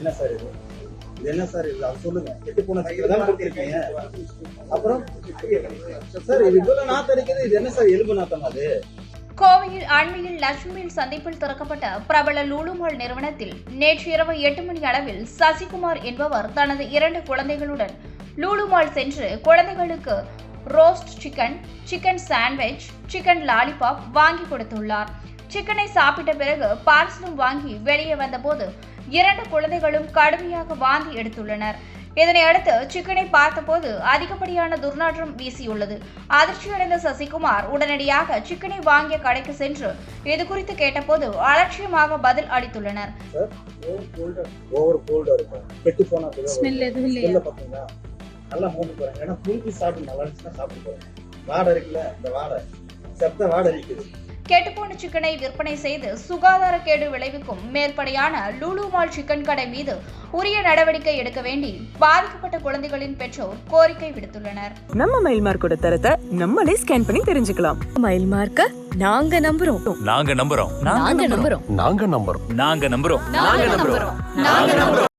என்ன சார் இது? இது என்ன சார் இது? அது சொல்லுங்க. கெட்டு போன சிக்கன் தான் கொடுத்துருக்கீங்க. அப்புறம் சார் இது இவ்வளவு நாத்து அடிக்குது. இது என்ன சார் எலும்பு நாத்தம் அது? கோவையில் அண்மையில் லட்சுமியில் சந்திப்பில் திறக்கப்பட்ட பிரபல லூலு மால் நிறுவனத்தில் நேற்று இரவு 8 மணி அளவில் சசிகுமார் என்பவர் தனது 2 குழந்தைகளுடன் லூலு மால் சென்று குழந்தைகளுக்கு roast chicken, chicken sandwich, chicken lollipop வாங்கி கொடுத்துள்ளார். சிக்கனை சாப்பிட்ட பிறகு பார்சலும் வாங்கி வெளியே வந்தபோது 2 குழந்தைகளும் கடுமையாக வாந்தி எடுத்துள்ளனர். இதனை அடுத்து சிக்கனை பார்த்தபோது அதிகப்படியான துர்நாற்றம் வீசியுள்ளது. அதிர்ச்சியடைந்த சசிகுமார் உடனடியாக சிக்கனை வாங்கிய கடைக்கு சென்று இது குறித்து கேட்டபோது அலட்சியமாக பதில் அளித்துள்ளனர். ஓவர் கோல்டா இருக்கும். கெட்டு போன ஸ்மெல் எதுவும் இல்லையா? பாத்தீங்களா? நல்லா மூணு போறேன். ஏன்னா புளிப்பு சாப்பிட்டு நல்லா இருந்துச்சுன்னா சாப்பிட்டு போறேன். வாடை இருக்குல்ல, இந்த வாடை செத்த வாடை இருக்குது. கெட்டுப்போன சிக்கனை விற்பனை செய்து சுகாதார கேடு விளைவிக்கும் மேற்படையான லூலு மால் சிக்கன் கடை மீது உரிய நடவடிக்கை எடுக்க வேண்டி பாதிக்கப்பட்ட குழந்தைகளின் பெற்றோர் கோரிக்கை விடுத்துள்ளனர். நம்ம மயில் மார்க்கோட தரத்தை நம்மளே ஸ்கேன் பண்ணி தெரிஞ்சுக்கலாம். மயில் மார்க்க நாங்க நம்புறோம். நாங்க நம்புறோம். நாங்க நம்புறோம். நாங்க நம்புறோம். நாங்க நம்புறோம். நாங்க நம்புறோம்.